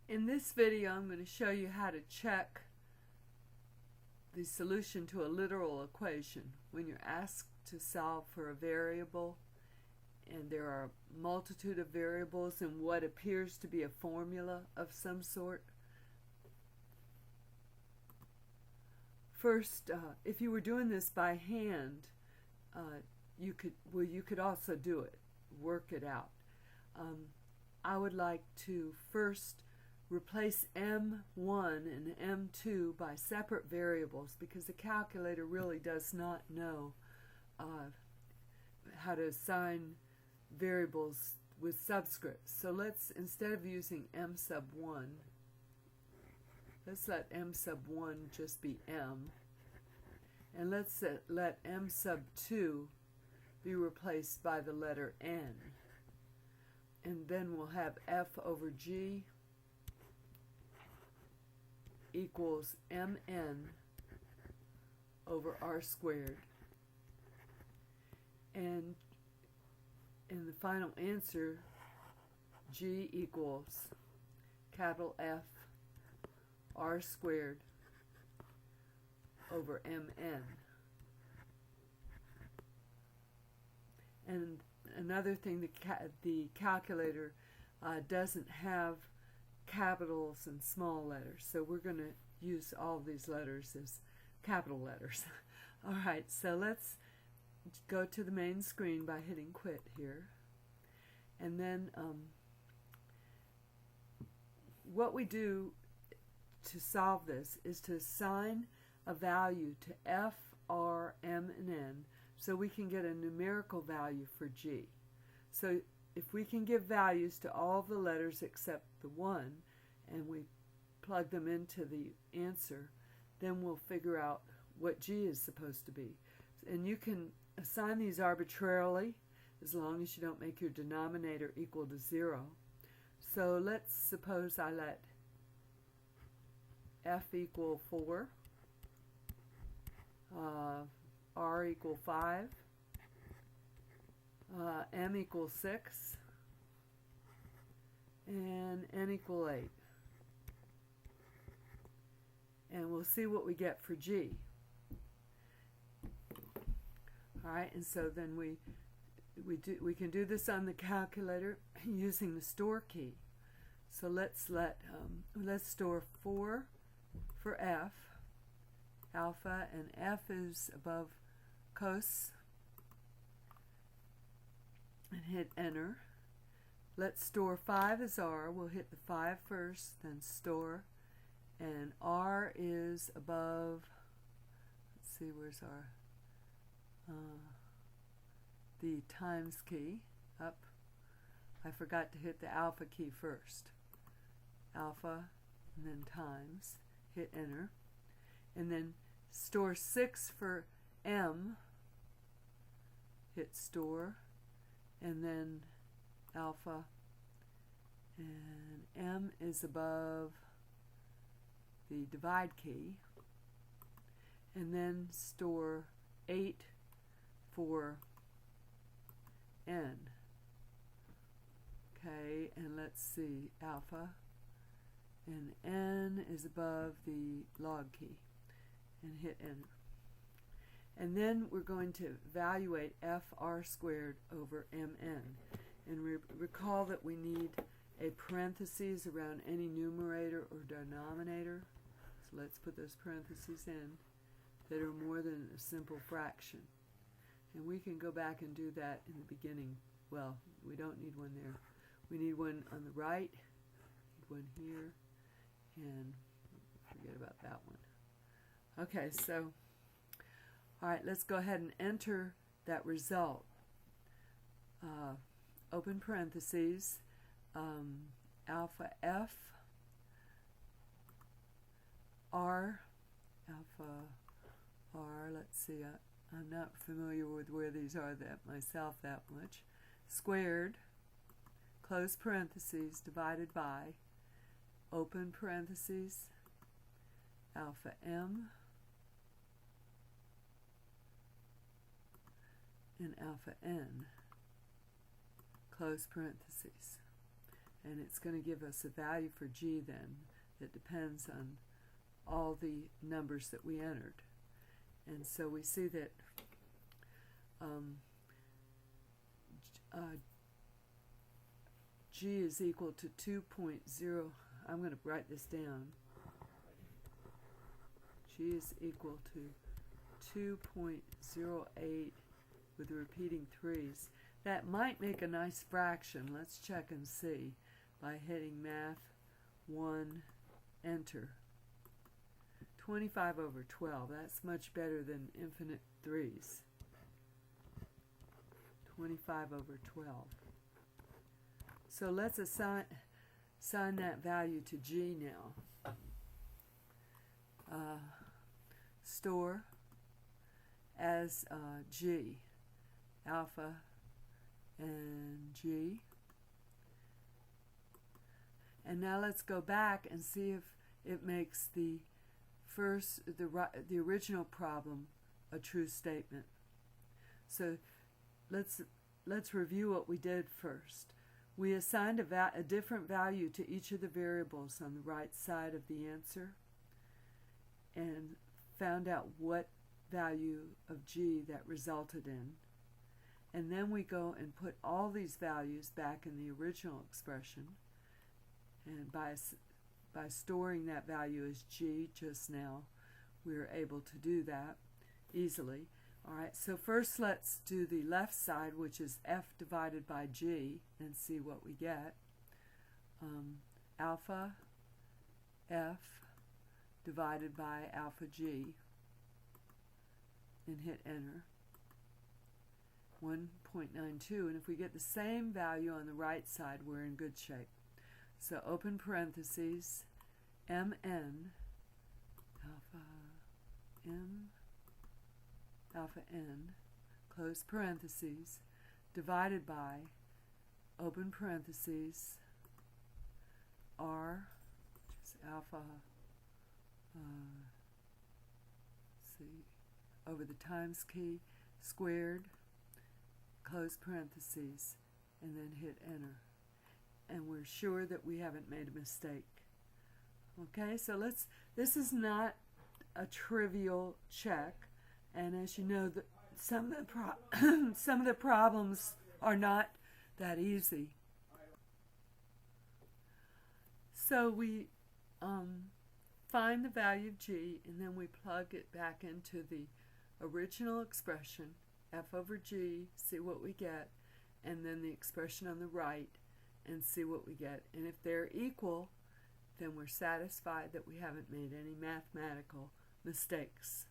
In this video, I'm going to show you how to check the solution to a literal equation. When you're asked to solve for a variable and there are a multitude of variables in what appears to be a formula of some sort. First, if you were doing this by hand, you could also do it, work it out. I would like to first replace M1 and M2 by separate variables because the calculator really does not know how to assign variables with subscripts. So let's, instead of using M sub 1, let's let M sub 1 just be M. And let's let M sub 2 be replaced by the letter N. And then we'll have F over G equals Mn over R squared. And in the final answer, G equals capital F R squared over Mn. And another thing, the calculator doesn't have capitals and small letters, so we're going to use all these letters as capital letters. Alright, so let's go to the main screen by hitting quit here. And then what we do to solve this is to assign a value to F, R, M, and N so we can get a numerical value for G. So if we can give values to all the letters except the one and we plug them into the answer, then we'll figure out what G is supposed to be. And you can assign these arbitrarily as long as you don't make your denominator equal to 0. So let's suppose I let F equal 4, R equal 5, M equals 6, and N equal 8. And we'll see what we get for G. Alright, and so then we can do this on the calculator using the store key. So let's store 4 for F, alpha, and F is above cos, and hit enter. Let's store 5 as R. We'll hit the 5 first, then store, and R is above, let's see, where's R? The times key, up. I forgot to hit the alpha key first. Alpha, and then times, hit enter. And then store 6 for M, hit store, and then alpha, and M is above the divide key, and then store 8 for N. Okay, and let's see, alpha, and N is above the log key, and hit enter. And then we're going to evaluate FR squared over MN. And recall that we need a parentheses around any numerator or denominator. So let's put those parentheses in that are more than a simple fraction. And we can go back and do that in the beginning. Well, we don't need one there. We need one on the right, need one here, and forget about that one. Okay, so, alright, let's go ahead and enter that result. Open parentheses, alpha F, R, alpha R, let's see, I'm not familiar with where these are myself that much, squared, close parentheses, divided by, open parentheses, alpha M, and alpha N, close parentheses. and it's going to give us a value for G then that depends on all the numbers that we entered. And so we see that G is equal to 2.0. I'm going to write this down. G is equal to 2.08 with repeating threes. That might make a nice fraction. Let's check and see by hitting Math 1, Enter. 25 over 12. That's much better than infinite threes. 25 over 12. So let's assign that value to G now. Store as G, alpha and G. And now let's go back and see if it makes the original problem a true statement. So let's review what we did first. We assigned a different value to each of the variables on the right side of the answer and found out what value of G that resulted in. And then we go and put all these values back in the original expression, and by storing that value as G just now, we were able to do that easily. All right, so first let's do the left side, which is F divided by G, and see what we get. Alpha F divided by alpha G, and hit enter. 1.92, and if we get the same value on the right side, we're in good shape. So open parentheses, mn, alpha m, alpha n, close parentheses, divided by, open parentheses, r, which is alpha, over the times key, squared, close parentheses, and then hit enter. And we're sure that we haven't made a mistake. Okay, so this is not a trivial check, and as you know, some of the problems are not that easy. So we find the value of G, and then we plug it back into the original expression, F over G, see what we get, and then the expression on the right, and see what we get. And if they're equal, then we're satisfied that we haven't made any mathematical mistakes.